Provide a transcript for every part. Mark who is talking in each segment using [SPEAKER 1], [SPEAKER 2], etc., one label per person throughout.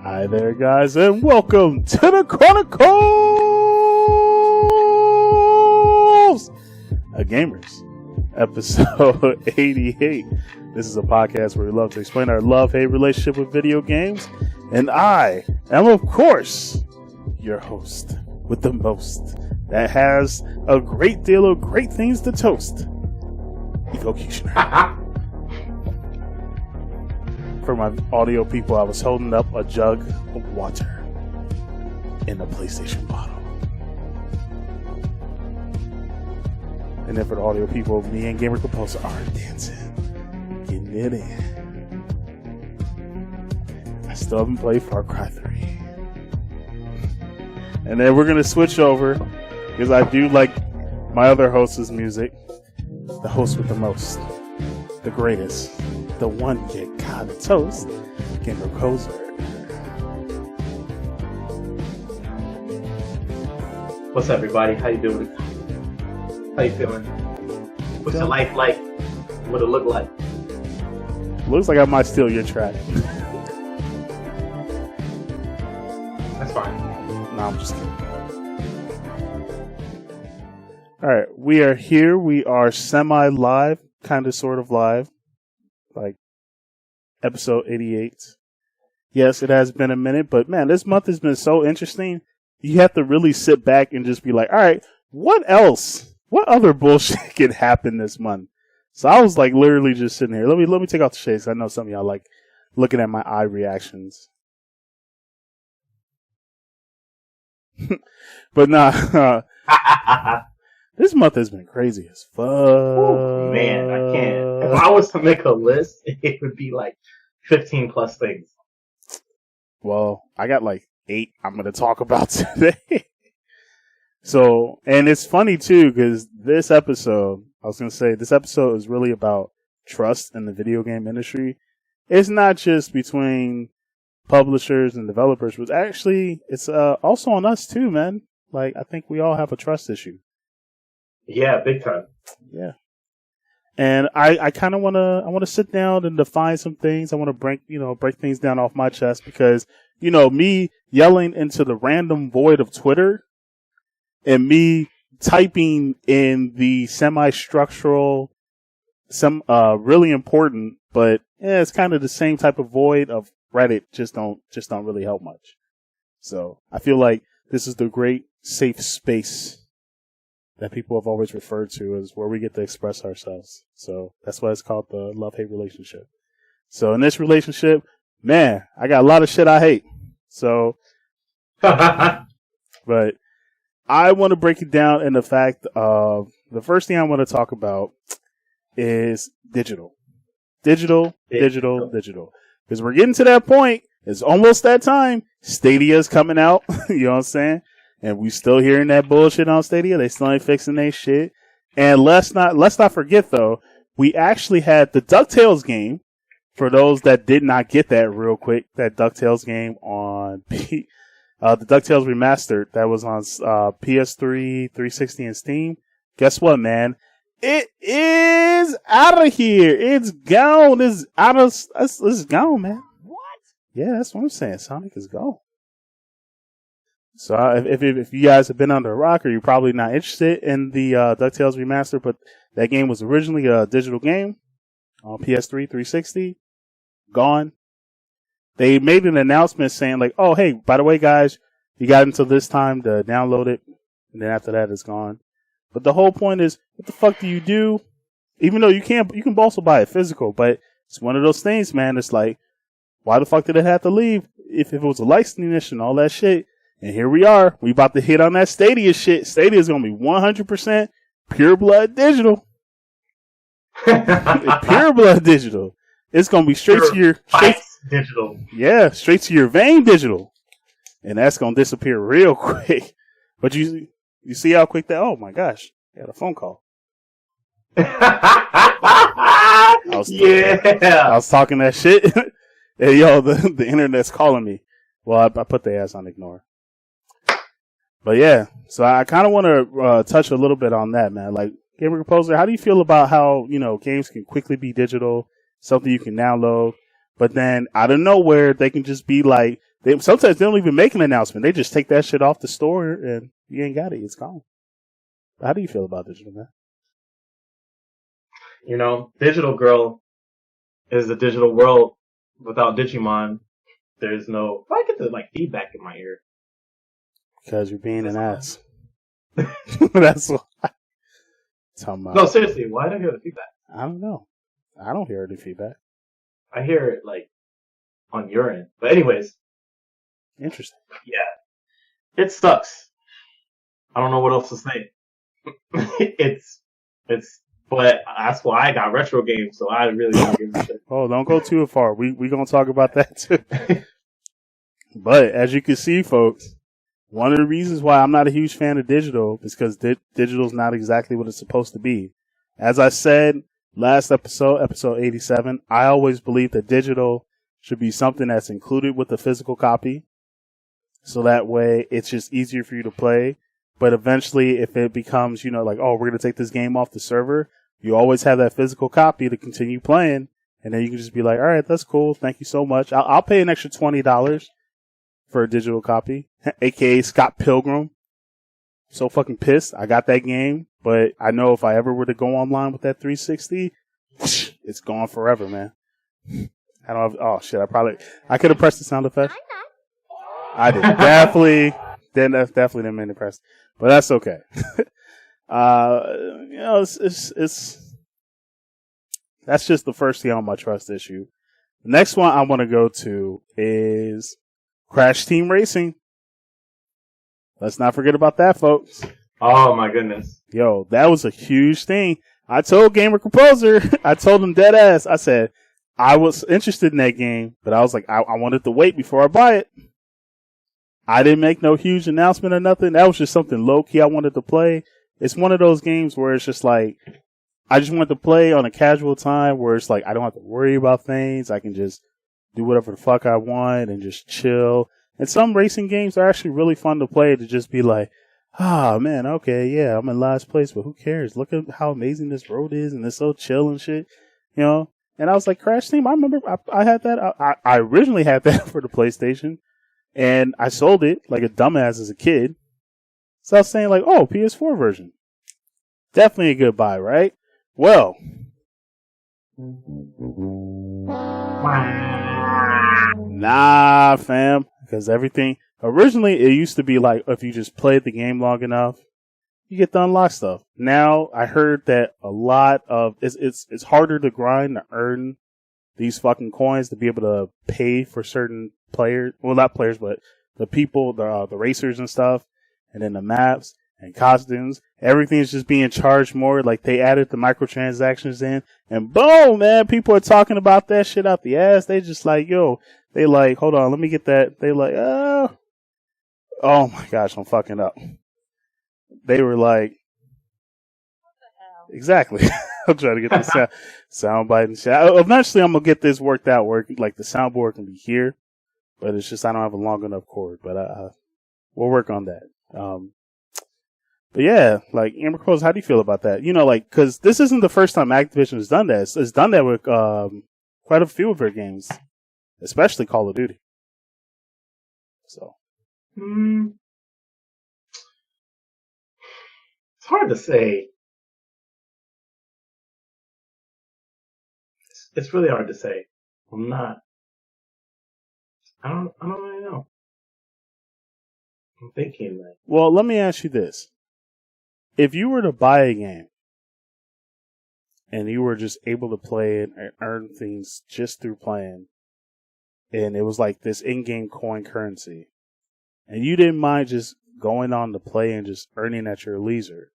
[SPEAKER 1] Hi there, guys, and welcome to the Chronicles of Gamers, episode 88. This is a podcast where we love to explain our love-hate relationship with video games, and I am, of course, your host with the most that has a great deal of great things to toast, Efocutioner. For my audio people, I was holding up a jug of water in a PlayStation bottle. And then for the audio people, me and Gamer Composer are dancing, getting it in. I still haven't played Far Cry 3. And then we're going to switch over, because I do like my other host's music. The host with the most, the greatest, the one you gotta toast, Gamer Composer.
[SPEAKER 2] What's up, everybody? How you doing? How you feeling? What's your life like? What it look like?
[SPEAKER 1] Looks like I might steal your track.
[SPEAKER 2] That's fine.
[SPEAKER 1] No, I'm just kidding. Alright, we are here. We are semi-live, kind of sort of live. Like episode 88. Yes, it has been a minute, but man, this month has been so interesting. You have to really sit back and just be like, all right, what else? What other bullshit can happen this month? So I was like literally just sitting here. Let me take off the shades. I know some of y'all like looking at my eye reactions. But nah, this month has been crazy as fuck.
[SPEAKER 2] Ooh, man, I can't. If I was to make a list, it would be like 15 plus things.
[SPEAKER 1] Well, I got like 8 I'm going to talk about today. So, and it's funny too, because this episode is really about trust in the video game industry. It's not just between publishers and developers, but actually it's also on us too, man. Like, I think we all have a trust issue.
[SPEAKER 2] Yeah, big time.
[SPEAKER 1] Yeah. And I kind of want to sit down and define some things. I want to break things down off my chest because, me yelling into the random void of Twitter and me typing in the semi-structural, really important, but it's kind of the same type of void of Reddit just don't really help much. So I feel like this is the great safe space that people have always referred to as where we get to express ourselves. So that's why it's called the love-hate relationship. So in this relationship, man, I got a lot of shit I hate. So, but I want to break it down in the fact of the first thing I want to talk about is digital. Digital. Because we're getting to that point. It's almost that time. Stadia's coming out. You know what I'm saying? And we still hearing that bullshit on Stadia. They still ain't fixing their shit. And let's not forget though, we actually had the DuckTales game. For those that did not get that real quick, that DuckTales game on the DuckTales Remastered that was on PS3, 360, and Steam. Guess what, man? It is out of here. It's gone. It's gone, man. What? Yeah, that's what I'm saying. Sonic is gone. So if you guys have been under a rock, or you're probably not interested in the DuckTales Remaster, but that game was originally a digital game on PS3, 360, gone. They made an announcement saying like, oh, hey, by the way, guys, you got until this time to download it, and then after that, it's gone. But the whole point is, what the fuck do you do? Even though you can also buy it physical, but it's one of those things, man. It's like, why the fuck did it have to leave if it was a licensing issue and all that shit? And here we are. We about to hit on that Stadia shit. Stadia is going to be 100% pure blood digital. Pure blood digital. It's going to be straight
[SPEAKER 2] digital.
[SPEAKER 1] Yeah, straight to your vein digital. And that's going to disappear real quick. But you see how quick that, oh my gosh, I had a phone call. I was talking that shit. Hey, yo, the internet's calling me. Well, I put the ass on ignore. But yeah, so I kind of want to touch a little bit on that, man. Like, Gamer Composer, how do you feel about how, games can quickly be digital, something you can download, but then out of nowhere, they can just be like Sometimes they don't even make an announcement. They just take that shit off the store and you ain't got it. It's gone. How do you feel about digital, man?
[SPEAKER 2] You know, Digital Girl is the digital world. Without Digimon, there's no... Why get the feedback in my ear?
[SPEAKER 1] Because you're being an ass. That's why.
[SPEAKER 2] No, seriously, why do I hear the feedback?
[SPEAKER 1] I don't know. I don't hear any feedback.
[SPEAKER 2] I hear it, on your end. But anyways.
[SPEAKER 1] Interesting.
[SPEAKER 2] Yeah. It sucks. I don't know what else to say. But that's why I got retro games, so I really don't give a shit.
[SPEAKER 1] Oh, don't go too far. We gonna talk about that too. But as you can see, folks, one of the reasons why I'm not a huge fan of digital is because digital's not exactly what it's supposed to be. As I said last episode 87, I always believe that digital should be something that's included with the physical copy. So that way it's just easier for you to play. But eventually, if it becomes, oh, we're going to take this game off the server, you always have that physical copy to continue playing. And then you can just be like, all right, that's cool. Thank you so much. I'll pay an extra $20 for a digital copy, aka Scott Pilgrim. So fucking pissed. I got that game, but I know if I ever were to go online with that 360, it's gone forever, man. I don't have, oh shit, I could have pressed the sound effect. I did. Definitely didn't mean to press, but that's okay. It's that's just the first thing on my trust issue. The next one I want to go to is Crash Team Racing. Let's not forget about that, folks.
[SPEAKER 2] Oh my goodness.
[SPEAKER 1] Yo, that was a huge thing. I told Gamer Composer, I told him dead ass, I said, I was interested in that game, but I was like, I wanted to wait before I buy it. I didn't make no huge announcement or nothing. That was just something low-key I wanted to play. It's one of those games where it's just like, I just want to play on a casual time where it's like, I don't have to worry about things. I can just do whatever the fuck I want and just chill. And some racing games are actually really fun to play to just be like, man, okay, yeah, I'm in last place, but who cares? Look at how amazing this road is and it's so chill and shit, And I was like, Crash Team, I remember I had that. I originally had that for the PlayStation. And I sold it like a dumbass as a kid. So I was saying like, oh, PS4 version. Definitely a good buy, right? Well. Nah, fam. Because everything, originally it used to be like, if you just played the game long enough, you get to unlock stuff. Now, I heard that a lot of, it's harder to grind to earn these fucking coins to be able to pay for certain players, well, not players, but the people, the racers and stuff, and then the maps and costumes. Everything is just being charged more. Like, they added the microtransactions in, and boom, man, people are talking about that shit out the ass. They just like, hold on, let me get that. They like, oh my gosh, I'm fucking up. They were like, what the hell? Exactly. I'm trying to get the sound bite and shit. Eventually, I'm going to get this worked out where like the soundboard can be here, but it's just I don't have a long enough cord. But we'll work on that. But yeah, like Amber Crow's, how do you feel about that? Because this isn't the first time Activision has done that. It's done that with quite a few of their games, especially Call of Duty. So,
[SPEAKER 2] it's hard to say. It's really hard to say. I don't really know. I'm thinking that.
[SPEAKER 1] Well, let me ask you this. If you were to buy a game and you were just able to play it and earn things just through playing, and it was like this in-game coin currency, and you didn't mind just going on to play and just earning at your leisure,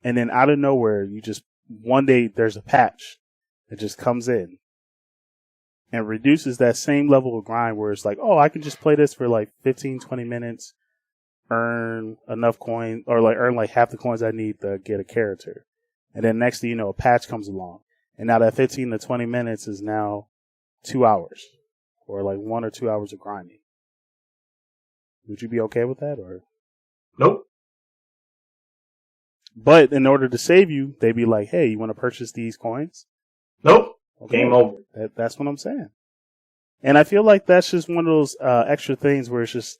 [SPEAKER 1] and then out of nowhere, one day there's a patch that just comes in and reduces that same level of grind where it's like, oh, I can just play this for like 15, 20 minutes, earn enough coin, or like earn like half the coins I need to get a character. And then next thing you know, a patch comes along. And now that 15 to 20 minutes is now 2 hours, or like 1 or 2 hours of grinding. Would you be okay with that, or?
[SPEAKER 2] Nope.
[SPEAKER 1] But in order to save you, they'd be like, hey, you want to purchase these coins?
[SPEAKER 2] Nope.
[SPEAKER 1] Okay.
[SPEAKER 2] Game over.
[SPEAKER 1] That's what I'm saying. And I feel like that's just one of those extra things where it's just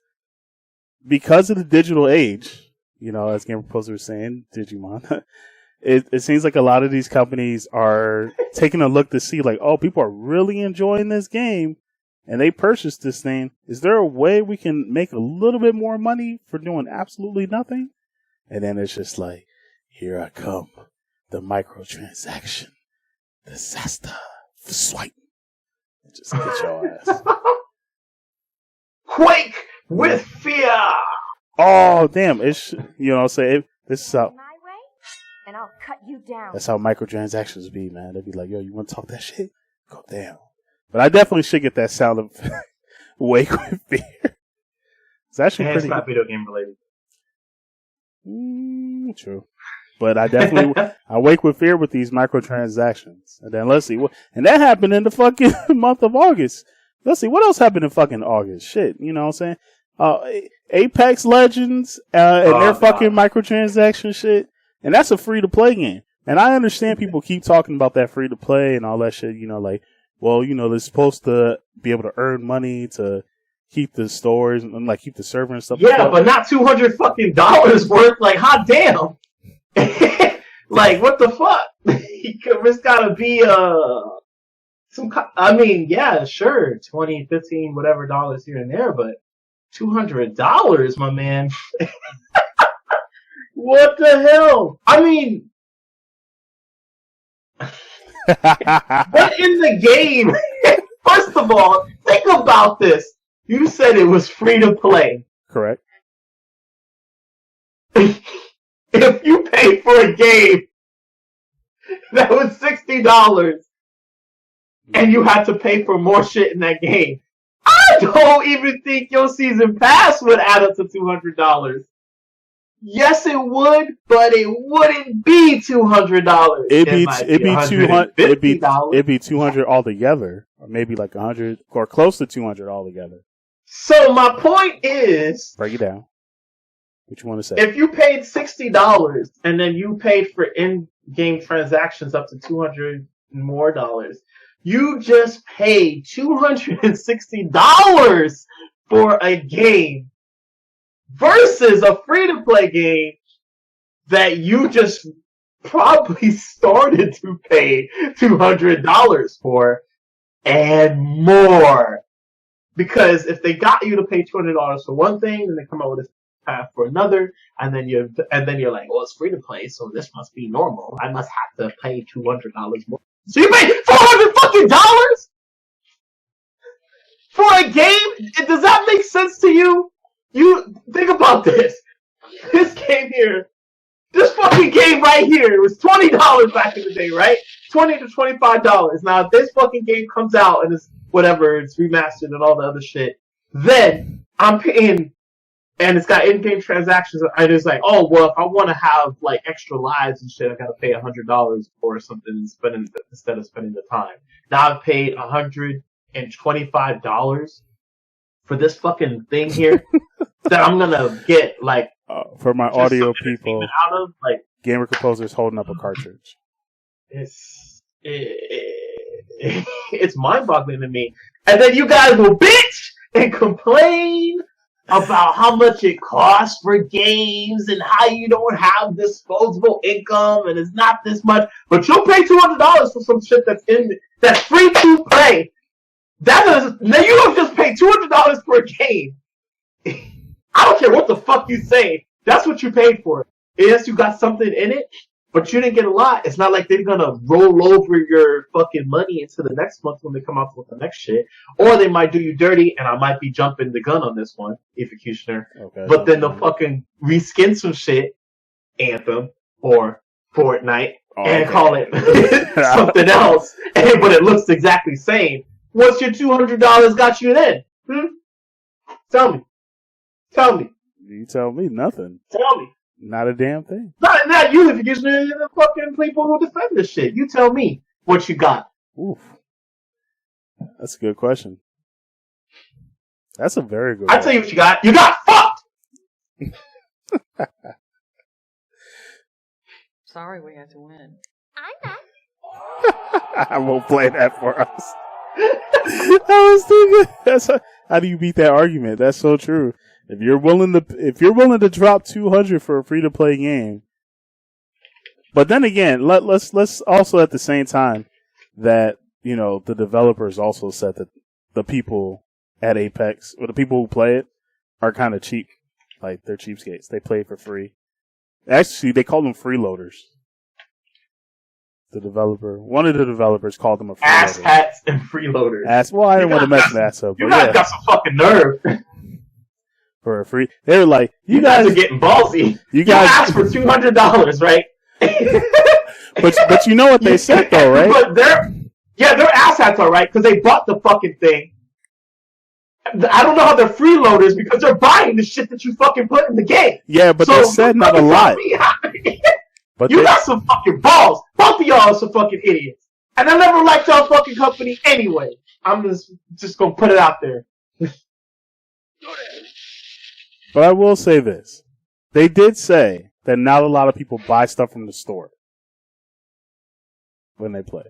[SPEAKER 1] because of the digital age, as Gamer Composer was saying, Digimon, it seems like a lot of these companies are taking a look to see like, oh, people are really enjoying this game and they purchased this thing. Is there a way we can make a little bit more money for doing absolutely nothing? And then it's just like, here I come, the microtransaction, disaster, swipe. Just get your ass.
[SPEAKER 2] Quake with fear.
[SPEAKER 1] Oh damn! It's say this is how.
[SPEAKER 3] My way, and I'll cut you down.
[SPEAKER 1] That's how microtransactions be, man. They'd be like, yo, you want to talk that shit? Go down. But I definitely should get that sound of Wake with Fear. It's actually
[SPEAKER 2] and
[SPEAKER 1] pretty.
[SPEAKER 2] It's not video game related.
[SPEAKER 1] True. But I definitely I wake with fear with these microtransactions. And then let's see what, and that happened in the fucking month of August. Let's see what else happened in fucking August. Shit, you know what I'm saying? Apex Legends and their fucking microtransaction shit. And that's a free to play game. And I understand people keep talking about that free to play and all that shit, like, well, they're supposed to be able to earn money to keep the stores and like keep the server and stuff.
[SPEAKER 2] Yeah, but not $200 fucking worth. Like, hot damn. Like, what the fuck? It's gotta be yeah, sure, 20, 15, whatever dollars here and there, but $200, my man. What the hell? I mean, what in the game? First of all, think about this. You said it was free to play.
[SPEAKER 1] Correct.
[SPEAKER 2] If you paid for a game that was $60 and you had to pay for more shit in that game, I don't even think your season pass would add up to $200. Yes, it would, but it wouldn't be $200.
[SPEAKER 1] It'd be 200 altogether, or maybe like 100 or close to 200 altogether.
[SPEAKER 2] So my point is,
[SPEAKER 1] break it down. What you want to say?
[SPEAKER 2] If you paid $60 and then you paid for in-game transactions up to $200 more, you just paid $260 for a game versus a free-to-play game that you just probably started to pay $200 for and more. Because if they got you to pay $200 for one thing, then they come out with a path for another, and then you're like, well, it's free to play, so this must be normal. I must have to pay $200 more. So you pay $400 fucking dollars for a game? Does that make sense to you? You think about this. This game here, this fucking game right here, it was $20 back in the day, right? $20 to $25. Now, if this fucking game comes out and it's whatever, it's remastered and all the other shit, then I'm paying. And it's got in-game transactions. I just like, oh well, if I want to have like extra lives and shit, I gotta pay $100 for something instead of spending the time. Now I've paid $125 for this fucking thing here that I'm gonna get like
[SPEAKER 1] for my audio people
[SPEAKER 2] out of like
[SPEAKER 1] Gamer Composer's holding up a cartridge.
[SPEAKER 2] It's mind-boggling to me. And then you guys will bitch and complain about how much it costs for games and how you don't have disposable income and it's not this much, but you'll pay $200 for some shit that's free to play. Now you don't just pay $200 for a game. I don't care what the fuck you say. That's what you paid for. Yes, you got something in it, but you didn't get a lot. It's not like they're gonna roll over your fucking money into the next month when they come out with the next shit. Or they might do you dirty, and I might be jumping the gun on this one, Efocutioner. Okay. But then they'll fucking reskin some shit, Anthem, or Fortnite, and call it something else, but it looks exactly the same. What's your $200 got you then? Tell me.
[SPEAKER 1] You tell me nothing.
[SPEAKER 2] Tell me.
[SPEAKER 1] Not a damn thing.
[SPEAKER 2] Not you, Efocutioner. You're the fucking people who defend this shit. You tell me what you got.
[SPEAKER 1] Oof. That's a good question. That's a very good
[SPEAKER 2] I tell you what you got. You got fucked!
[SPEAKER 4] Sorry we had to win.
[SPEAKER 3] I'm not.
[SPEAKER 1] I won't play that for us. That was too good. How do you beat that argument? That's so true. If you're willing to drop $200 for a free to play game, but then again, let's also at the same time that the developers also said that the people at Apex or the people who play it are kind of cheap, like they're cheapskates. They play for free. Actually, they call them freeloaders. One of the developers called them a freeloader.
[SPEAKER 2] Ass hats and freeloaders.
[SPEAKER 1] Well, I didn't want to mess that up.
[SPEAKER 2] You guys got some fucking nerve.
[SPEAKER 1] For a free, they were like,
[SPEAKER 2] you guys are getting ballsy. You guys asked for $200, right?
[SPEAKER 1] but you know what they said though, right?
[SPEAKER 2] But their ass hats are right because they bought the fucking thing. I don't know how they're freeloaders because they're buying the shit that you fucking put in the game.
[SPEAKER 1] Yeah, but they said not a lot.
[SPEAKER 2] But you got some fucking balls. Both of y'all are some fucking idiots. And I never liked y'all fucking company anyway. I'm just gonna put it out there.
[SPEAKER 1] But I will say this. They did say that not a lot of people buy stuff from the store when they play.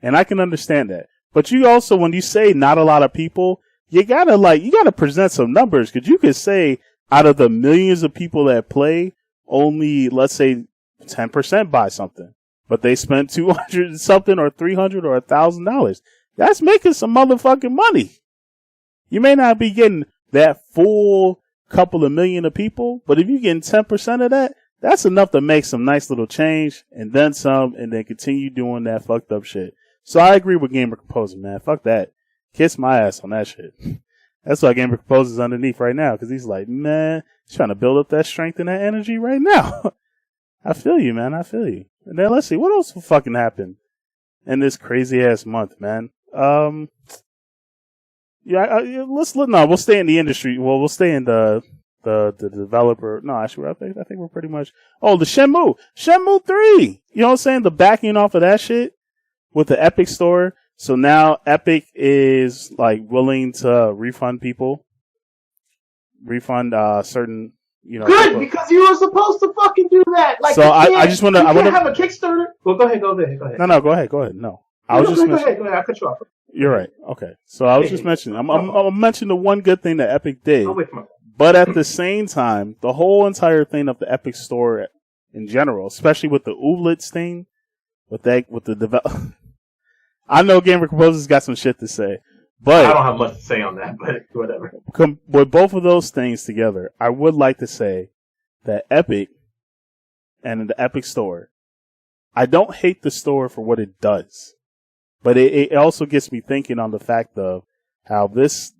[SPEAKER 1] And I can understand that. But you also, when you say not a lot of people, you gotta present some numbers. Because you could say out of the millions of people that play, only, let's say, 10% buy something. But they spent $200 something or $300 or $1,000. That's making some motherfucking money. You may not be getting that full couple of million of people, but if you're getting 10% of that, that's enough to make some nice little change and then some, and then continue doing that fucked up shit. So I agree with Gamer Composer, man. Fuck that. Kiss my ass on that shit. That's why Gamer Composer's underneath right now, because he's like, man, he's trying to build up that strength and that energy right now. I feel you, man. I feel you. And then let's see, what else will fucking happen in this crazy ass month, man? We'll stay in the industry. Well, we'll stay in the developer. No, actually, I think we're pretty much. Oh, the Shenmue 3. You know what I'm saying? The backing off of that shit with the Epic Store. So now Epic is like willing to refund certain.
[SPEAKER 2] Good, people. Because you were supposed to fucking do that. Like,
[SPEAKER 1] so I just want to. I want to
[SPEAKER 2] have a Kickstarter. Well, go ahead.
[SPEAKER 1] No, go ahead. No,
[SPEAKER 2] I was just. Go ahead. I cut you off.
[SPEAKER 1] You're right. Okay. So I was just mentioning. I'm mentioning the one good thing that Epic did.
[SPEAKER 2] I'll wait for my...
[SPEAKER 1] But at the same time, the whole entire thing of the Epic Store in general, especially with the Ooblets thing, with the I know Gamer Composer's got some shit to say, but
[SPEAKER 2] I don't have much to say on that. But whatever.
[SPEAKER 1] With both of those things together, I would like to say that Epic and the Epic Store, I don't hate the store for what it does. But it also gets me thinking on the fact of how this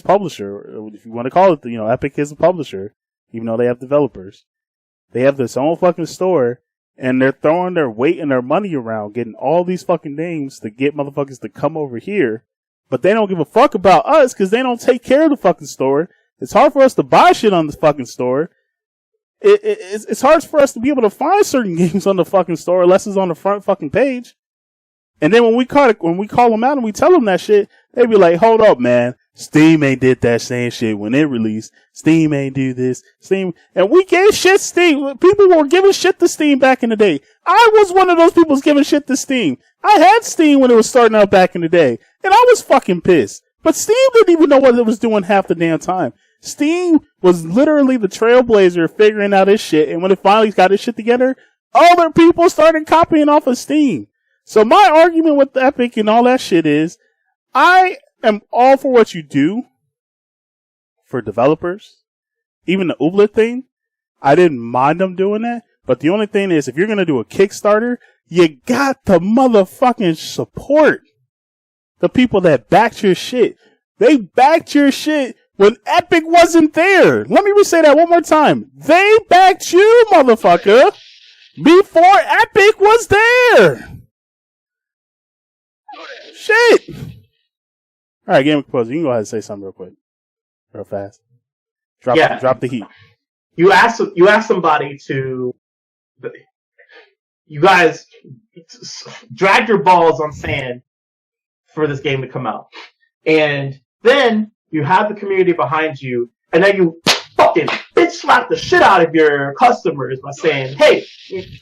[SPEAKER 1] publisher, if you want to call it, Epic is a publisher, even though they have developers. They have this own fucking store, and they're throwing their weight and their money around, getting all these fucking names to get motherfuckers to come over here. But they don't give a fuck about us because they don't take care of the fucking store. It's hard for us to buy shit on the fucking store. It's hard for us to be able to find certain games on the fucking store unless it's on the front fucking page. And then when we call them out and we tell them that shit, they be like, hold up, man. Steam ain't did that same shit when it released. Steam ain't do this. Steam. And we gave shit Steam. People were giving shit to Steam back in the day. I was one of those people giving shit to Steam. I had Steam when it was starting out back in the day. And I was fucking pissed. But Steam didn't even know what it was doing half the damn time. Steam was literally the trailblazer figuring out his shit. And when it finally got his shit together, other people started copying off of Steam. So my argument with Epic and all that shit is, I am all for what you do for developers. Even the Ooblet thing, I didn't mind them doing that. But the only thing is, if you're going to do a Kickstarter, you got to motherfucking support the people that backed your shit. They backed your shit when Epic wasn't there. Let me say that one more time. They backed you, motherfucker, before Epic was there. Shit. All right, Gamer Composer, you can go ahead and say something real quick, real fast. Drop the heat.
[SPEAKER 2] You ask somebody to. You guys drag your balls on sand for this game to come out, and then you have the community behind you, and then you fucking bitch slap the shit out of your customers by saying, "Hey,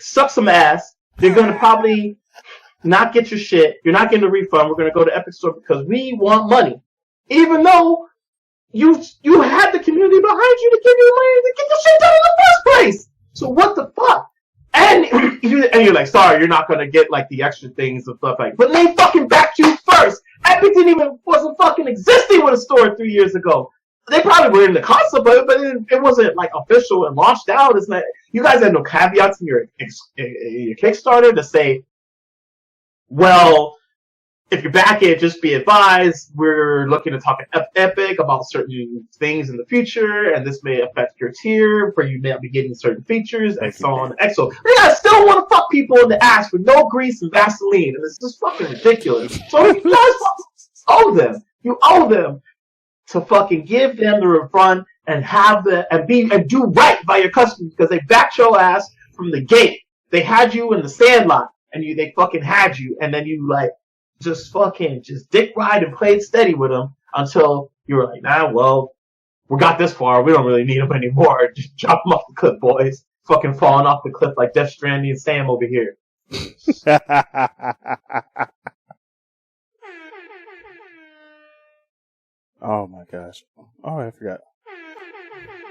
[SPEAKER 2] suck some ass. You're gonna probably not get your shit. You're not getting a refund. We're going to go to Epic Store because we want money. Even though you had the community behind you to give you money to get the shit done in the first place. So what the fuck? And you're like, sorry, you're not going to get like the extra things and stuff like, but they fucking backed you first. Epic wasn't fucking existing with a store 3 years ago. They probably were in the concept of it, but it wasn't like official and launched out. It's not, you guys had no caveats in your Kickstarter to say, well, if you're back it, just be advised, we're looking to talk to Epic about certain things in the future, and this may affect your tier, where you may not be getting certain features, and so on and so. They guys still want to fuck people in the ass with no grease and Vaseline, and it's just fucking ridiculous. So you guys owe them. You owe them to fucking give them the refund and do right by your customers, because they backed your ass from the gate. They had you in the sandlot, and they fucking had you, and then you like just dick ride and played steady with them until you were like, nah, well, we got this far, we don't really need them anymore. Just drop them off the cliff, boys. Fucking falling off the cliff like Death Stranding and Sam over here.
[SPEAKER 1] Oh my gosh. Oh, I forgot.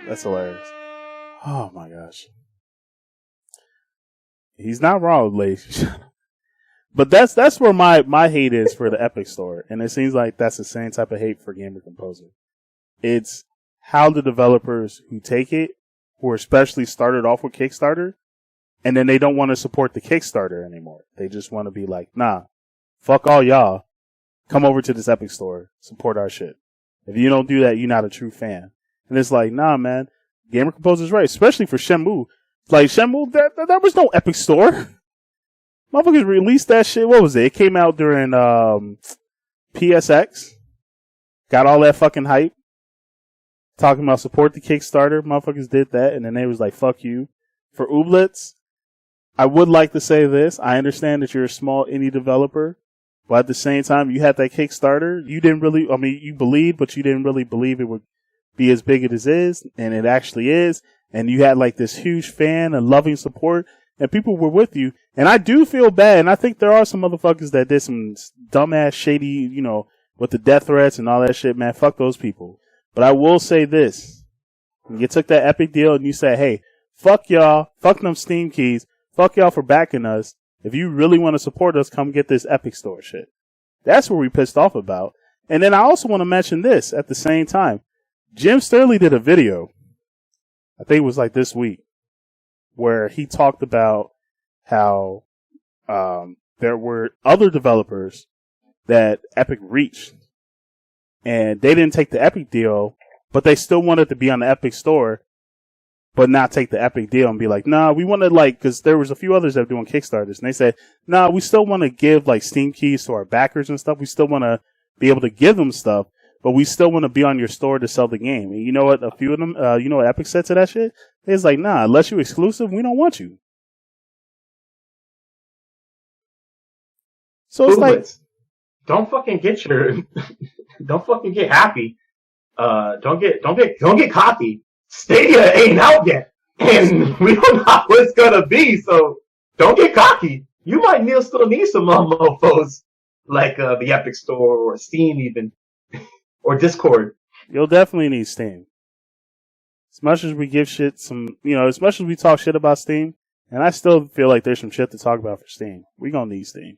[SPEAKER 1] That's hilarious. Oh my gosh. He's not wrong, ladies. But that's where my hate is for the Epic Store. And it seems like that's the same type of hate for Gamer Composer. It's how the developers who take it, who especially started off with Kickstarter, and then they don't want to support the Kickstarter anymore. They just want to be like, nah, fuck all y'all. Come over to this Epic Store. Support our shit. If you don't do that, you're not a true fan. And it's like, nah, man. Gamer Composer's right. Especially for Shenmue. Like, Shenmue, there was no Epic Store. Motherfuckers released that shit. What was it? It came out during PSX. Got all that fucking hype. Talking about support the Kickstarter. Motherfuckers did that. And then they was like, fuck you. For Ooblets, I would like to say this. I understand that you're a small indie developer. But at the same time, you had that Kickstarter. You didn't really, you believed, but you didn't really believe it would be as big as it is. And it actually is. And you had like this huge fan and loving support. And people were with you. And I do feel bad. And I think there are some motherfuckers that did some dumbass, shady, with the death threats and all that shit, man. Fuck those people. But I will say this. When you took that Epic deal and you said, hey, fuck y'all. Fuck them Steam keys. Fuck y'all for backing us. If you really want to support us, come get this Epic Store shit. That's what we pissed off about. And then I also want to mention this at the same time. Jim Sterling did a video. I think it was like this week, where he talked about how there were other developers that Epic reached, and they didn't take the Epic deal, but they still wanted to be on the Epic Store, but not take the Epic deal and be like, nah, we want to because there was a few others that were doing Kickstarters, and they said, nah, we still want to give like Steam keys to our backers and stuff. We still want to be able to give them stuff, but we still want to be on your store to sell the game. And you know what? A few of them, you know what Epic said to that shit? It's like, nah, unless you're exclusive, we don't want you. So it's like,
[SPEAKER 2] don't fucking get happy. Don't get cocky. Stadia ain't out yet, and we don't know how it's gonna be. So don't get cocky. You might still need some mofos like the Epic Store or Steam even, or Discord.
[SPEAKER 1] You'll definitely need Steam. As much as we give shit as much as we talk shit about Steam, and I still feel like there's some shit to talk about for Steam. We gonna need Steam.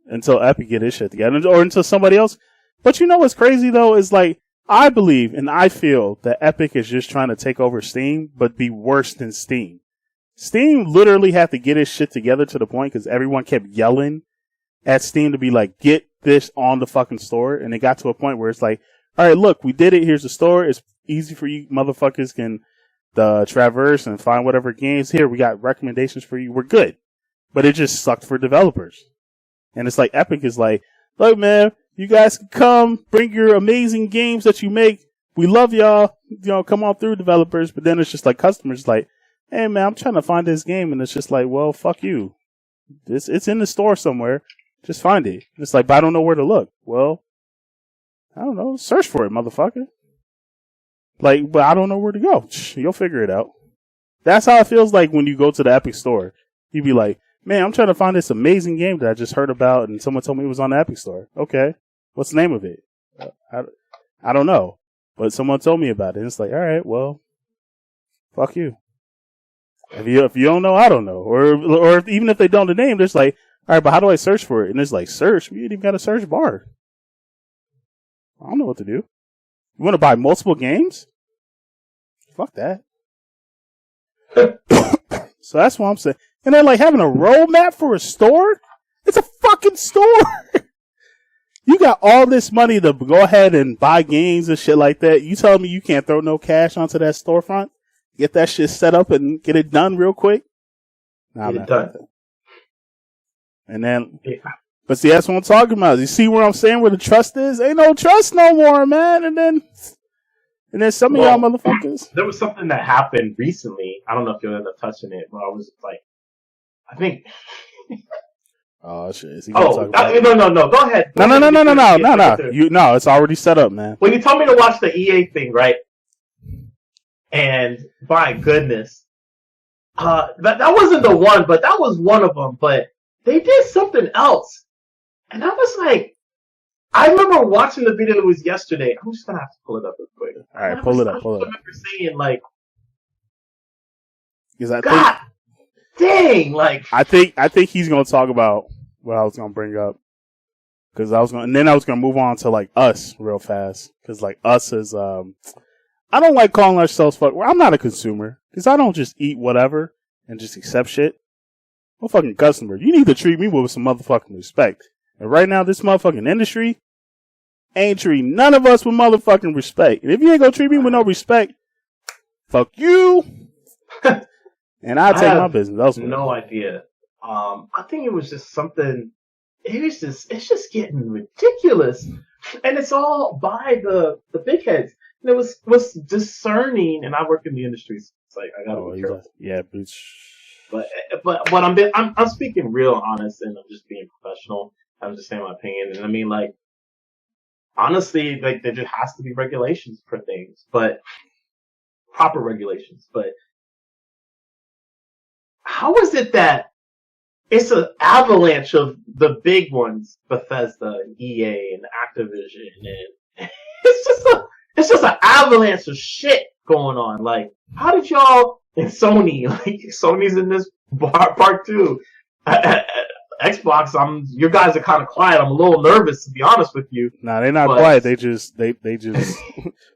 [SPEAKER 1] Until Epic get his shit together, or until somebody else. But you know what's crazy though is like, I believe and I feel that Epic is just trying to take over Steam, but be worse than Steam. Steam literally had to get his shit together to the point because everyone kept yelling at Steam to be like, get this on the fucking store. And it got to a point where it's like, all right, look, we did it. Here's the store. It's easy for you motherfuckers can traverse and find whatever games. Here, we got recommendations for you. We're good. But it just sucked for developers. And it's like Epic is like, look, man, you guys can come, bring your amazing games that you make. We love y'all. Come on through, developers. But then it's just like customers like, hey, man, I'm trying to find this game. And it's just like, well, fuck you. It's in the store somewhere. Just find it. It's like, but I don't know where to look. Well, I don't know. Search for it, motherfucker. Like, but I don't know where to go. You'll figure it out. That's how it feels like when you go to the Epic Store. You'd be like, man, I'm trying to find this amazing game that I just heard about, and someone told me it was on the Epic Store. Okay, what's the name of it? I don't know, but someone told me about it. And it's like, all right, well, fuck you. If you don't know, I don't know. Or even if they don't know the name, it's like, all right, but how do I search for it? And it's like, search? We ain't even got a search bar. I don't know what to do. You want to buy multiple games? Fuck that. So that's what I'm saying. And then like having a roadmap for a store? It's a fucking store. You got all this money to go ahead and buy games and shit like that. You telling me you can't throw no cash onto that storefront? Get that shit set up and get it done real quick? Nah,
[SPEAKER 2] get it done.
[SPEAKER 1] And then, but see, that's what I'm talking about. You see where I'm saying where the trust is? Ain't no trust no more, man. And then some of y'all motherfuckers.
[SPEAKER 2] There was something that happened recently. I don't know if you'll end up touching it, but I was like, I think.
[SPEAKER 1] Oh shit!
[SPEAKER 2] No. Go ahead.
[SPEAKER 1] No. It's already set up, man.
[SPEAKER 2] Well, you told me to watch the EA thing, right? And my goodness, that wasn't the one, but that was one of them. But they did something else, and I was like, I remember watching the video. It was yesterday. I'm just gonna have to pull it up real quick.
[SPEAKER 1] All right, pull it up.
[SPEAKER 2] I remember saying like,
[SPEAKER 1] God
[SPEAKER 2] dang, like
[SPEAKER 1] I think he's gonna talk about what I was gonna bring up because I was gonna move on to like Us real fast because like Us is I don't like calling ourselves I'm not a consumer because I don't just eat whatever and just accept shit. I'm a fucking customer. You need to treat me with some motherfucking respect. And right now, this motherfucking industry ain't treating none of us with motherfucking respect. And if you ain't gonna treat me with no respect, fuck you. And I take my business elsewhere.
[SPEAKER 2] No idea. I think it was just something. It's just getting ridiculous, and it's all by the big heads. And it was discerning, and I work in the industry, so it's like I gotta be careful.
[SPEAKER 1] Yeah, bitch.
[SPEAKER 2] But I'm speaking real honest, and I'm just being professional. I'm just saying my opinion, and I mean like honestly, like there just has to be regulations for things, but proper regulations. But how is it that it's an avalanche of the big ones, Bethesda and EA and Activision, and it's just an avalanche of shit going on. Like, how did y'all and Sony, like Sony's in this part too. Xbox, you guys are kind of quiet. I'm a little nervous to be honest with you.
[SPEAKER 1] Nah, they're not quiet. They just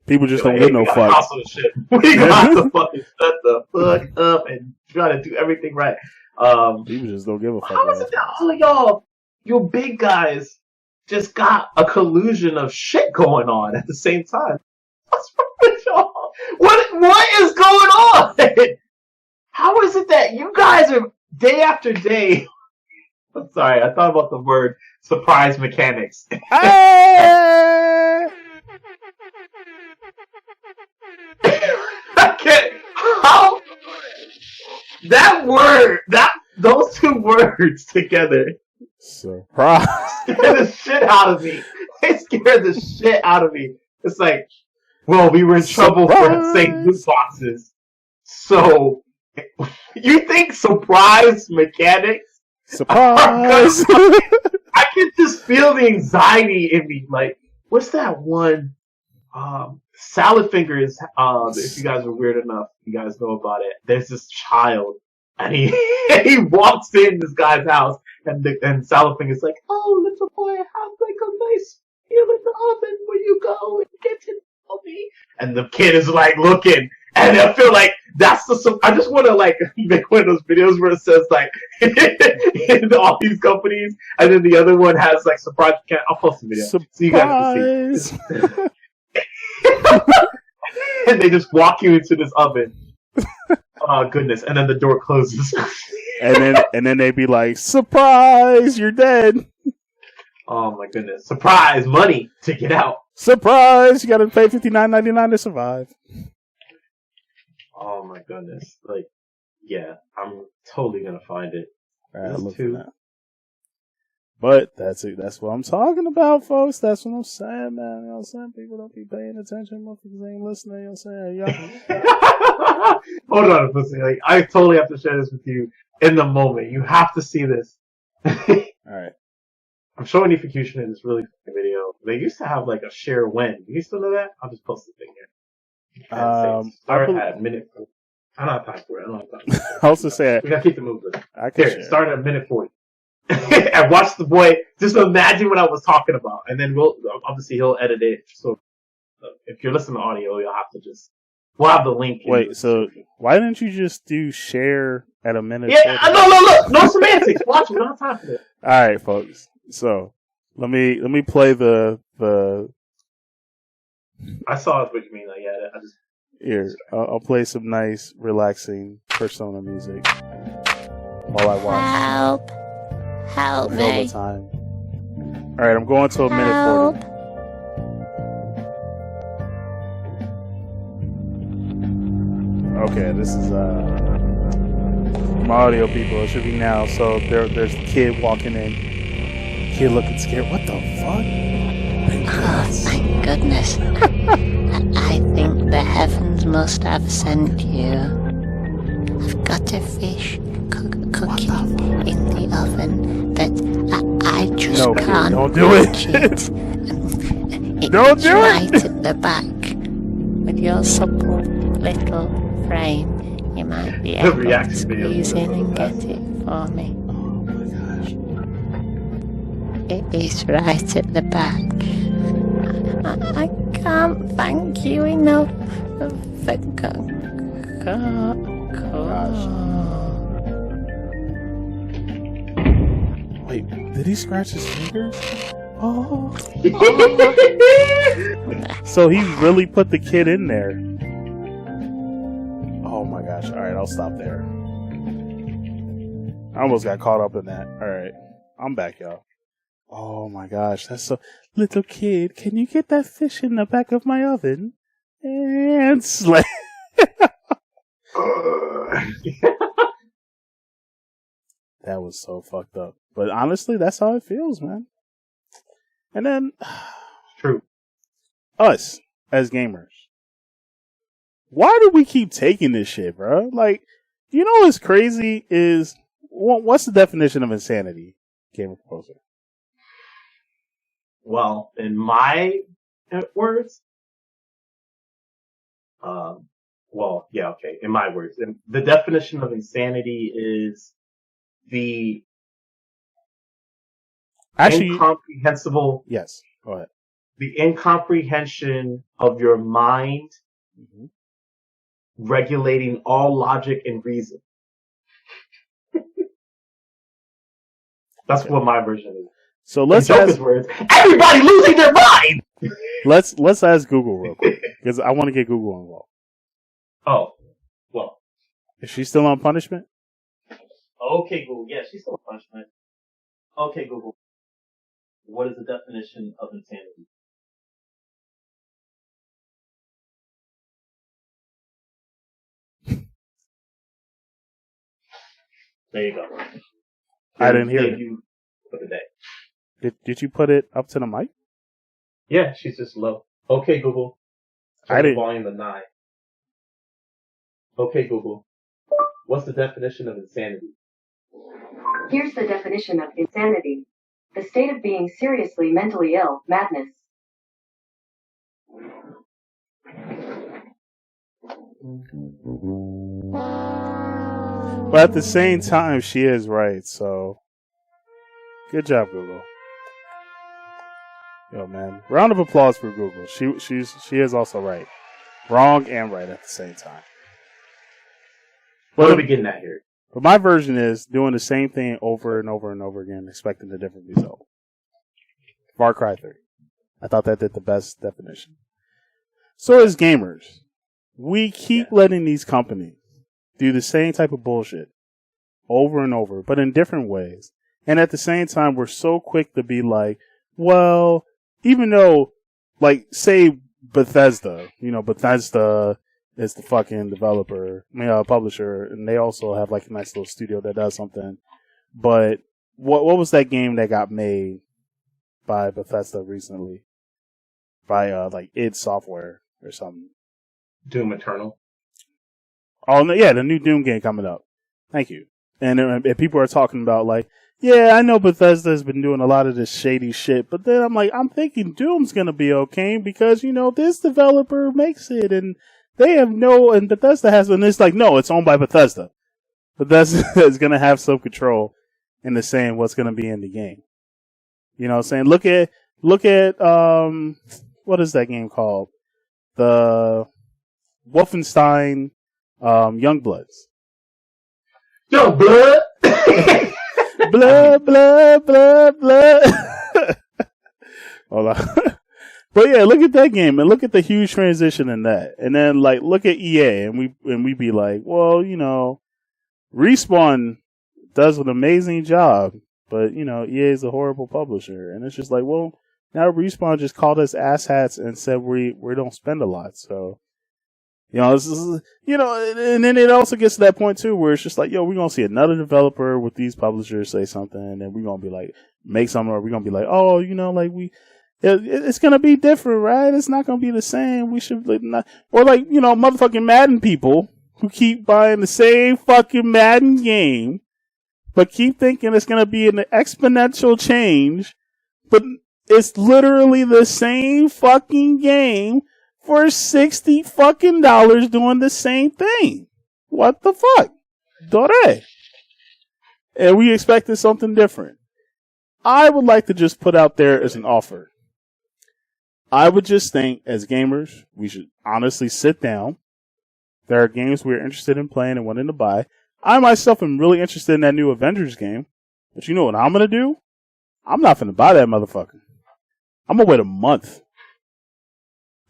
[SPEAKER 1] people just don't give no fuck.
[SPEAKER 2] We got to fucking shut the fuck up and try to do everything right.
[SPEAKER 1] People just don't give a fuck.
[SPEAKER 2] How is it that all of y'all, you big guys, just got a collusion of shit going on at the same time? What's wrong with y'all? What is going on? How is it that you guys are day after day? I'm sorry, I thought about the word surprise mechanics.
[SPEAKER 1] I
[SPEAKER 2] can't. How? That word, those two words together.
[SPEAKER 1] Surprise.
[SPEAKER 2] Scared the shit out of me. They scared the shit out of me. It's like, well, we were in trouble for saying loot boxes. So, you think surprise mechanics?
[SPEAKER 1] Surprise!
[SPEAKER 2] I can just feel the anxiety in me. Like, what's that one? Salad Fingers. If you guys are weird enough, you guys know about it. There's this child, and he walks in this guy's house, and Salad Fingers like, "Oh, little boy, have like a nice meal in the oven where you go and get to know me." And the kid is like looking. And I feel like that's I just want to like make one of those videos where it says like in all these companies, and then the other one has like surprise. I'll post the video so you guys can see. And they just walk you into this oven. Oh goodness! And then the door closes.
[SPEAKER 1] and then they be like, "Surprise! You're dead."
[SPEAKER 2] Oh my goodness! Surprise! Money to get out.
[SPEAKER 1] Surprise! You got to pay $59.99 to survive.
[SPEAKER 2] Oh my goodness. Like, yeah, I'm totally gonna find it.
[SPEAKER 1] Alright, look at that. But that's it. That's what I'm talking about, folks. That's what I'm saying, man. You know what I'm saying? People don't be paying attention. Motherfuckers ain't listening. You know what I'm saying?
[SPEAKER 2] Hold on, pussy. Like, I totally have to share this with you in the moment. You have to see this.
[SPEAKER 1] All right.
[SPEAKER 2] I'm showing Efocutioner in this really funny video. They used to have like a share when. Do you still know that? I'll just post the thing here. Start at minute 40. I don't have time for it.
[SPEAKER 1] I was to say
[SPEAKER 2] we gotta keep the movement.
[SPEAKER 1] Here,
[SPEAKER 2] start at minute 40. And watch the boy. Just imagine what I was talking about, and then obviously he'll edit it. So if you're listening to audio, you'll have to we'll have the link.
[SPEAKER 1] Wait, so why didn't you just do share at a minute?
[SPEAKER 2] Yeah, no semantics. Watch, we don't have time for this.
[SPEAKER 1] All right, folks. So let me play the.
[SPEAKER 2] I saw what you mean. Like, yeah, I just
[SPEAKER 1] here. I'll play some nice, relaxing Persona music while I watch.
[SPEAKER 4] Help me.
[SPEAKER 1] All the time. All right, I'm going to a minute 40. Okay, this is my audio people. It should be now. So there's a kid walking in. Kid looking scared. What the fuck?
[SPEAKER 4] Thank goodness. I think the heavens must have sent you. I've got a fish cooking in the oven that I just can't
[SPEAKER 1] don't do it. Don't do
[SPEAKER 4] right
[SPEAKER 1] it.
[SPEAKER 4] at the back. With your supple little frame, you might be able to squeeze in and get it for me.
[SPEAKER 1] Oh my gosh.
[SPEAKER 4] It is right at the back. I can't thank you enough for
[SPEAKER 1] Wait, did he scratch his fingers? Oh. So he really put the kid in there. Oh my gosh. Alright, I'll stop there. I almost got caught up in that. Alright. I'm back, y'all. Oh my gosh, that's so... Little kid, can you get that fish in the back of my oven? And slay. That was so fucked up. But honestly, that's how it feels, man. And then...
[SPEAKER 2] True.
[SPEAKER 1] Us, as gamers. Why do we keep taking this shit, bro? Like, you know what's crazy is... What's the definition of insanity, Gamer Composer?
[SPEAKER 2] Well, in my words, in my words, the definition of insanity is the incomprehensible.
[SPEAKER 1] Yes, go ahead.
[SPEAKER 2] The incomprehension of your mind regulating all logic and reason. That's what my version is.
[SPEAKER 1] So let's ask
[SPEAKER 2] words. Everybody losing their mind.
[SPEAKER 1] Let's ask Google real quick because I want to get Google involved.
[SPEAKER 2] Oh, well,
[SPEAKER 1] is she still on punishment?
[SPEAKER 2] Okay, Google. Yeah, she's still on punishment. Okay, Google. What is the definition of insanity? There you go.
[SPEAKER 1] I didn't hear it.
[SPEAKER 2] You for the day.
[SPEAKER 1] Did you put it up to the mic?
[SPEAKER 2] Yeah, she's just low. Okay, Google.
[SPEAKER 1] I didn't.
[SPEAKER 2] Volume to 9. Okay, Google. What's the definition of insanity?
[SPEAKER 5] Here's the definition of insanity. The state of being seriously mentally ill, madness.
[SPEAKER 1] But at the same time, she is right, so good job, Google. Yo, man, round of applause for Google. She is also right, wrong and right at the same time.
[SPEAKER 2] What are we getting at here?
[SPEAKER 1] But my version is doing the same thing over and over and over again, expecting a different result. Far Cry 3. I thought that did the best definition. So as gamers, we keep letting these companies do the same type of bullshit over and over, but in different ways. And at the same time, we're so quick to be like, well, even though, like, say Bethesda, Bethesda is the fucking publisher, and they also have like a nice little studio that does something. But what was that game that got made by Bethesda recently? By like id Software or something.
[SPEAKER 2] Doom Eternal.
[SPEAKER 1] Oh no, yeah, the new Doom game coming up. Thank you. And people are talking about like, yeah, I know Bethesda has been doing a lot of this shady shit, but then I'm thinking Doom's gonna be okay because this developer makes it, and they have and Bethesda has, and it's like, no, it's owned by Bethesda. Bethesda is gonna have some control in the saying what's gonna be in the game. You know what I'm saying? Look at what is that game called? The Wolfenstein Youngbloods.
[SPEAKER 2] Youngblood!
[SPEAKER 1] Blood, blood, blood, blood. Hold on. But yeah, look at that game and look at the huge transition in that. And then like look at EA and we be like, well, Respawn does an amazing job, but EA is a horrible publisher. And it's just like, well, now Respawn just called us asshats and said we don't spend a lot. So, this is, and then it also gets to that point too where it's just like, yo, we're going to see another developer with these publishers say something and we're going to be like, make something, or we're going to be like, oh, it's going to be different, right? It's not going to be the same. We should not, or like, motherfucking Madden people who keep buying the same fucking Madden game, but keep thinking it's going to be an exponential change, but it's literally the same fucking game for $60 fucking doing the same thing. What the fuck? Dore. And we expected something different. I would like to just put out there as an offer. I would just think, as gamers, we should honestly sit down. There are games we're interested in playing and wanting to buy. I myself am really interested in that new Avengers game. But you know what I'm going to do? I'm not going to buy that motherfucker. I'm going to wait a month.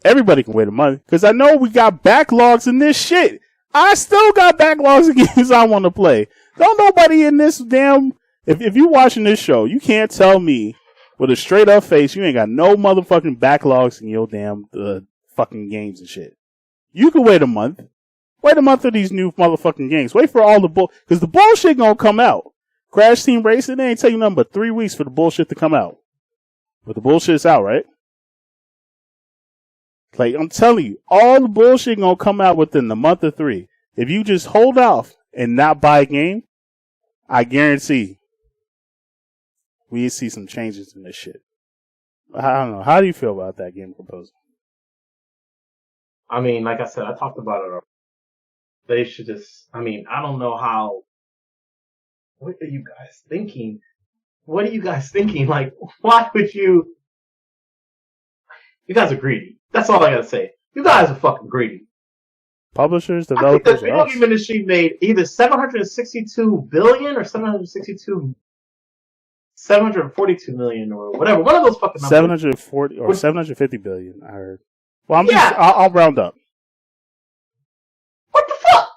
[SPEAKER 1] Everybody can wait a month. Because I know we got backlogs in this shit. I still got backlogs of games I want to play. Don't nobody in this damn... If you're watching this show, you can't tell me with a straight up face you ain't got no motherfucking backlogs in your damn fucking games and shit. You can wait a month. Wait a month for these new motherfucking games. Wait for all the because the bullshit gonna come out. Crash Team Racing, they ain't taking nothing but 3 weeks for the bullshit to come out. But the bullshit's out, right? Like, I'm telling you, all the bullshit gonna come out within the month or 3. If you just hold off and not buy a game, I guarantee we see some changes in this shit. I don't know. How do you feel about that game proposal?
[SPEAKER 2] I mean, like I said, I talked about it already. They should just, I don't know how, what are you guys thinking? What are you guys thinking? Like, why would you guys are greedy. That's all I gotta say. You guys are fucking greedy.
[SPEAKER 1] Publishers, developers,
[SPEAKER 2] I think the video game industry made either 762 billion or 742 million or whatever. One of those fucking numbers.
[SPEAKER 1] 740 or 750 billion, I heard. Well, I'll round up.
[SPEAKER 2] What the fuck?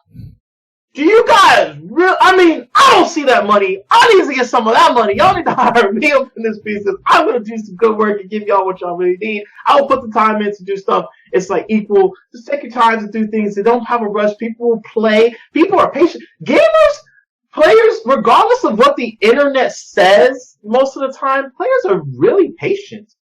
[SPEAKER 2] Do you guys really? I don't see that money. I need to get some of that money. Y'all need to hire me up in this business. I'm gonna do some good work and give y'all what y'all really need. I'll put the time in to do stuff. It's like equal. Just take your time to do things. They don't have a rush. People will play. People are patient. Gamers, players, regardless of what the internet says, most of the time, players are really patient.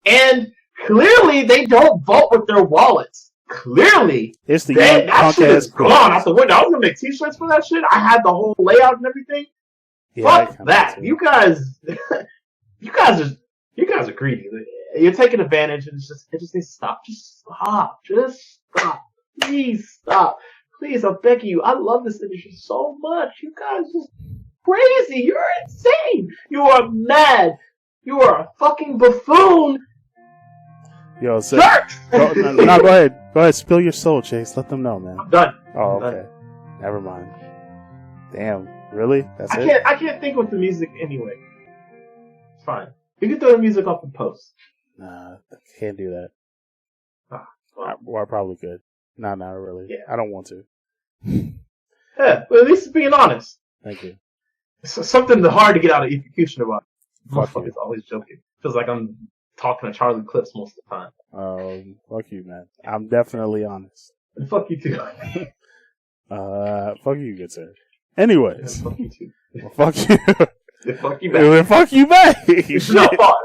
[SPEAKER 2] And clearly, they don't vote with their wallets. Clearly,
[SPEAKER 1] it's the
[SPEAKER 2] that shit is gone out the window. I was gonna make t-shirts for that shit. I had the whole layout and everything. Yeah, fuck that. You guys are greedy. You're taking advantage, and it just needs to stop. Just stop. Please stop. Please, I'm begging you. I love this industry so much. You guys are crazy. You're insane. You are mad. You are a fucking buffoon.
[SPEAKER 1] Yo, so, go ahead. Go ahead. Spill your soul, Chase. Let them know, man.
[SPEAKER 2] I'm done.
[SPEAKER 1] Oh,
[SPEAKER 2] I'm
[SPEAKER 1] okay.
[SPEAKER 2] done.
[SPEAKER 1] Never mind. Damn. Really? That's it?
[SPEAKER 2] I can't think with the music anyway. It's fine. You can throw the music off in post.
[SPEAKER 1] Nah, I can't do that.
[SPEAKER 2] Well.
[SPEAKER 1] I probably could. Nah, not really.
[SPEAKER 2] Yeah.
[SPEAKER 1] I don't want to.
[SPEAKER 2] Yeah, but at least it's being honest.
[SPEAKER 1] Thank you.
[SPEAKER 2] It's something hard to get out of Efocutioner about.
[SPEAKER 1] Motherfucker's
[SPEAKER 2] always joking. Feels like I'm talking to Charlie Clips most of the time.
[SPEAKER 1] Fuck you, man. I'm definitely honest.
[SPEAKER 2] And fuck you too.
[SPEAKER 1] Fuck you, good sir. Anyways.
[SPEAKER 2] Yeah, fuck you too.
[SPEAKER 1] Well, fuck you.
[SPEAKER 2] Then fuck you back.
[SPEAKER 1] Then fuck you back.
[SPEAKER 2] No, pause.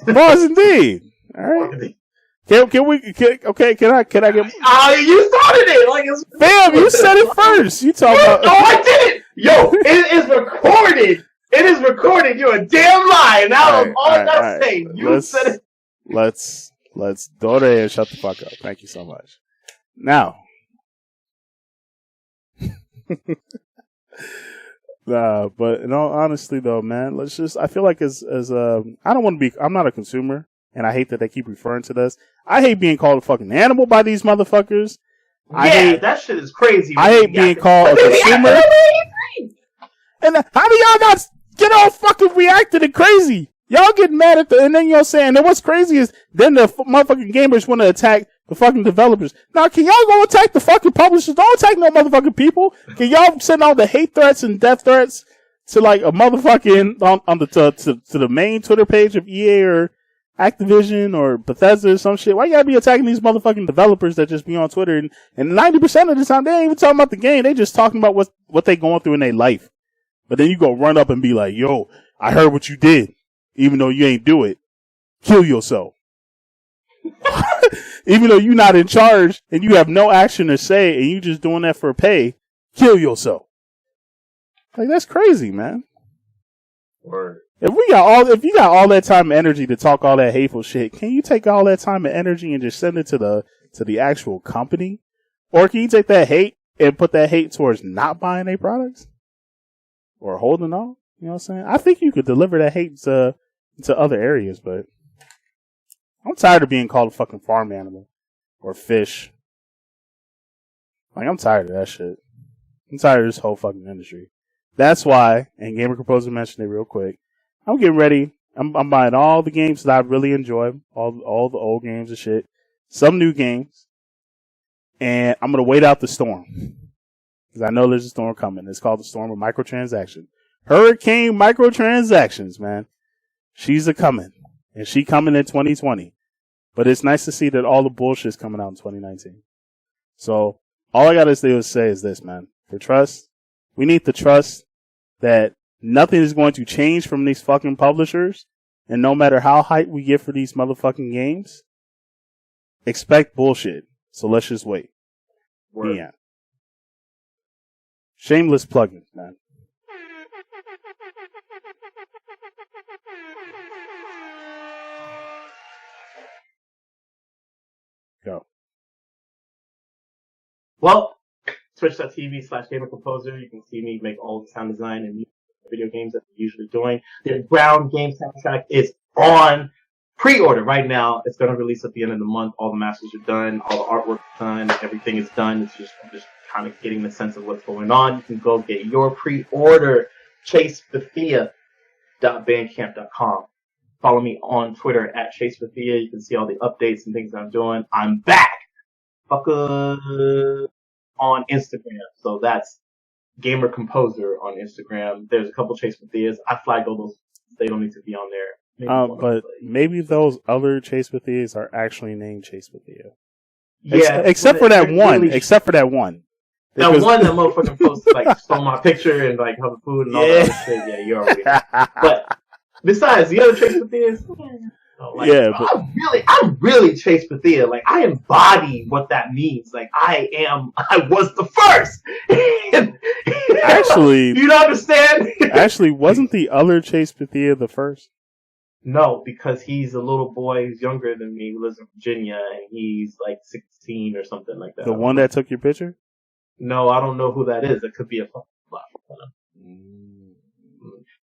[SPEAKER 1] Pause indeed. All right. Can we? Can I get?
[SPEAKER 2] You started it. Like it's
[SPEAKER 1] Fam, you said it first. You talk about.
[SPEAKER 2] No, I didn't. Yo, it is recorded. It is recorded. You're a damn lie. Now all I gotta say. You said it.
[SPEAKER 1] Let's Dore and shut the fuck up. Thank you so much. Now. But in all honesty though, man, I feel like as I don't want to be, I'm not a consumer, and I hate that they keep referring to this. I hate being called a fucking animal by these motherfuckers.
[SPEAKER 2] That shit is crazy.
[SPEAKER 1] I hate being called a consumer. And how do y'all not get all fucking reacted and crazy? Y'all get mad at and then you're saying, and what's crazy is then the motherfucking gamers want to attack the fucking developers. Now, can y'all go attack the fucking publishers? Don't attack no motherfucking people. Can y'all send all the hate threats and death threats to like a motherfucking to the main Twitter page of EA or Activision or Bethesda or some shit? Why you gotta be attacking these motherfucking developers that just be on Twitter and 90% of the time they ain't even talking about the game. They just talking about what they going through in their life. But then you go run up and be like, yo, I heard what you did, even though you ain't do it. Kill yourself. Even though you're not in charge and you have no action to say and you just doing that for pay, kill yourself. Like, that's crazy, man.
[SPEAKER 2] Word.
[SPEAKER 1] If you got all that time and energy to talk all that hateful shit, can you take all that time and energy and just send it to the actual company? Or can you take that hate and put that hate towards not buying their products? Or holding on? You know what I'm saying? I think you could deliver that hate to other areas, but I'm tired of being called a fucking farm animal or fish. Like, I'm tired of that shit. I'm tired of this whole fucking industry. That's why, and Gamer Composer mentioned it real quick, I'm getting ready. I'm buying all the games that I really enjoy, all the old games and shit, some new games, and I'm gonna wait out the storm. Because I know there's a storm coming. It's called the storm of microtransactions. Hurricane microtransactions, man. She's a coming. And she coming in 2020. But it's nice to see that all the bullshit's coming out in 2019. So, all I gotta say is this, man. For trust, we need to trust that nothing is going to change from these fucking publishers. And no matter how hyped we get for these motherfucking games, expect bullshit. So let's just wait.
[SPEAKER 2] Word.
[SPEAKER 1] Yeah. Shameless plugins, man. Go.
[SPEAKER 2] Well, twitch.tv/Gamer Composer. You can see me make all the sound design and video games that we're usually doing. The ground game soundtrack is on pre-order right now. It's going to release at the end of the month. All the masters are done. All the artwork is done. Everything is done. It's just kind of getting the sense of what's going on. You can go get your pre-order. ChaseBethia.bandcamp.com. Follow me on Twitter at ChaseBethia. You can see all the updates and things that I'm doing. I'm back. On Instagram. So that's Gamer Composer on Instagram. There's a couple Chase Bethias. I flagged all those. They don't need to be on there.
[SPEAKER 1] But maybe those other Chase Bethias are actually named Chase Bethia.
[SPEAKER 2] Yeah.
[SPEAKER 1] Except for that one. Except for that one.
[SPEAKER 2] That motherfucking posted, like, stole my picture and, like, other food and all that other shit. Yeah, you already know. But besides, the other Chase Bethias, I'm really Chase Bethia. Like, I embody what that means. Like, I was the first.
[SPEAKER 1] Actually,
[SPEAKER 2] you don't understand?
[SPEAKER 1] Actually, wasn't the other Chase Bethia the first?
[SPEAKER 2] No, because he's a little boy who's younger than me, who lives in Virginia, and he's like 16 or something like that.
[SPEAKER 1] The one that took your picture?
[SPEAKER 2] No, I don't know who that is. It could be a fucking platform.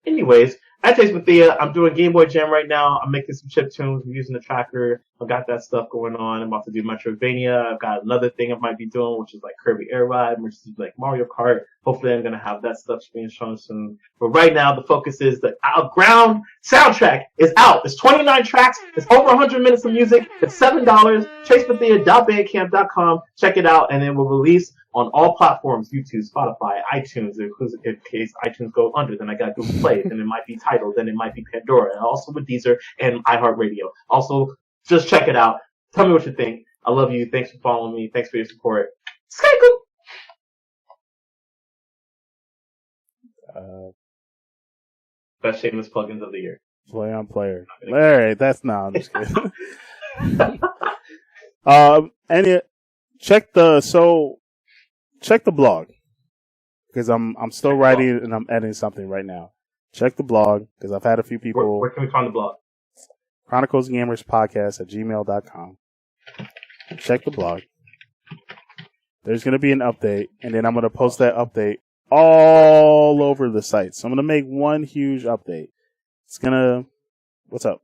[SPEAKER 2] Anyways, at Chase Bethia, I'm doing Game Boy Jam right now. I'm making some chiptunes. I'm using the tracker. I've got that stuff going on. I'm about to do Metroidvania. I've got another thing I might be doing, which is like Kirby Air Ride, which is like Mario Kart. Hopefully I'm going to have that stuff being shown soon. But right now, the focus is the Ground soundtrack is out. It's 29 tracks. It's over 100 minutes of music. It's $7. ChaseBethia.bandcamp.com. Check it out, and it will release on all platforms: YouTube, Spotify, iTunes. In case iTunes go under, then I got Google Play. Then it might be Tidal. Then it might be Pandora. And also with Deezer and iHeartRadio. Also, just check it out. Tell me what you think. I love you. Thanks for following me. Thanks for your support. Best shameless plugins of the year.
[SPEAKER 1] Play on player. All right, that's no. I'm just kidding. And check the blog because I'm still writing and I'm editing something right now. Check the blog because I've had a few people.
[SPEAKER 2] Where can we find the blog?
[SPEAKER 1] Chronicles of Gamers Podcast at gmail.com. Check the blog. There's going to be an update, and then I'm going to post that update all over the site. So I'm going to make one huge update. It's going to... What's up?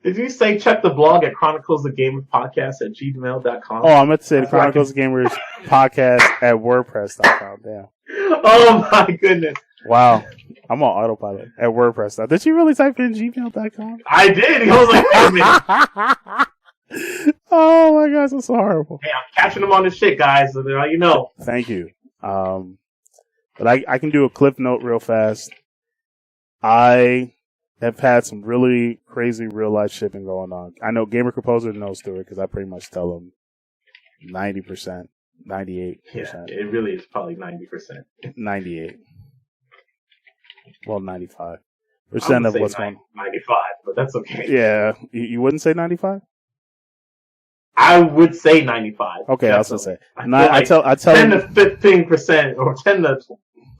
[SPEAKER 2] Did you say check the blog at Chronicles of Gamers Podcast at gmail.com?
[SPEAKER 1] Oh, I meant to say the Chronicles of Gamers Podcast at WordPress.com. Damn.
[SPEAKER 2] Oh my goodness.
[SPEAKER 1] Wow. I'm on autopilot at WordPress. Did you really type in gmail.com?
[SPEAKER 2] I did. I was like, wait a minute.
[SPEAKER 1] Oh my gosh, that's so horrible.
[SPEAKER 2] Hey, I'm catching them on this shit, guys, so now you know.
[SPEAKER 1] Thank you. But I can do a clip note real fast. I have had some really crazy real life shipping going on. I know Gamer Composer knows through it because I pretty much tell him 90%, 98%.
[SPEAKER 2] Yeah, it really is probably 90%.
[SPEAKER 1] 98. Well, 95% of what's going on.
[SPEAKER 2] 95, but that's okay.
[SPEAKER 1] Yeah. You wouldn't say 95?
[SPEAKER 2] I would say 95.
[SPEAKER 1] Okay, I was gonna say.
[SPEAKER 2] I tell 10 to 15% or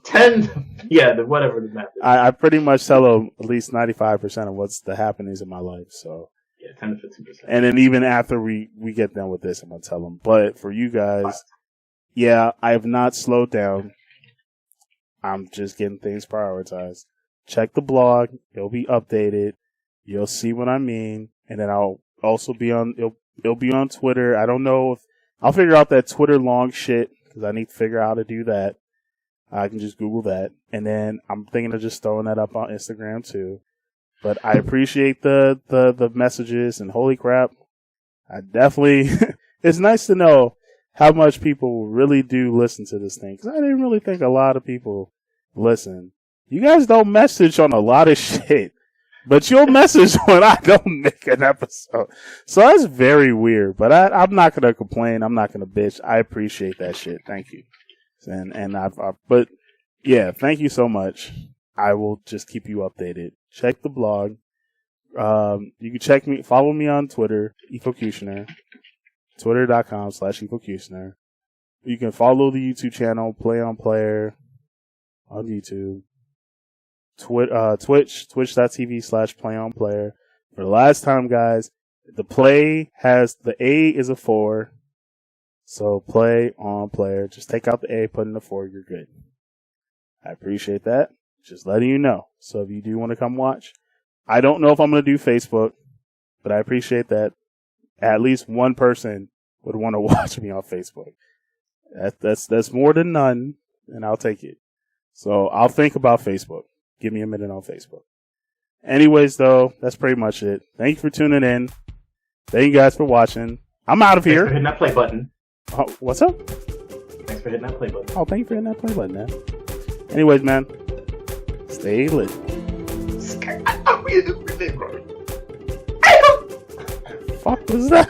[SPEAKER 2] 10, yeah, whatever the math is.
[SPEAKER 1] I pretty much tell them at least 95% of what's the happenings in my life. So
[SPEAKER 2] yeah, 10 to 15%.
[SPEAKER 1] And then even after we get done with this, I'm gonna tell them. But for you guys, yeah, I have not slowed down. I'm just getting things prioritized. Check the blog; it'll be updated. You'll see what I mean, and then I'll also be on. It'll be on Twitter. I don't know if I'll figure out that Twitter long shit because I need to figure out how to do that. I can just Google that. And then I'm thinking of just throwing that up on Instagram too. But I appreciate the messages and holy crap. I definitely, it's nice to know how much people really do listen to this thing because I didn't really think a lot of people listen. You guys don't message on a lot of shit. But you'll message when I don't make an episode. So that's very weird. But I'm not going to complain. I'm not going to bitch. I appreciate that shit. Thank you. But yeah, thank you so much. I will just keep you updated. Check the blog. You can follow me on Twitter, Efocutioner. Twitter.com/Efocutioner. You can follow the YouTube channel, Play on Player on YouTube. Twitch.tv/PlayOnPlayer. For the last time, guys, the play has the A is a 4. So Play on Player. Just take out the A, put in the 4, you're good. I appreciate that. Just letting you know. So if you do want to come watch, I don't know if I'm going to do Facebook, but I appreciate that. At least one person would want to watch me on Facebook. That's more than none, and I'll take it. So I'll think about Facebook. Give me a minute on Facebook. Anyways, though, that's pretty much it. Thank you for tuning in. Thank you guys for watching. I'm out of here.
[SPEAKER 2] Thanks for hitting that play button.
[SPEAKER 1] Oh, what's up?
[SPEAKER 2] Thanks for hitting that play button.
[SPEAKER 1] Oh, thank you for hitting that play button, man. Anyways, man, stay lit. Fuck was that?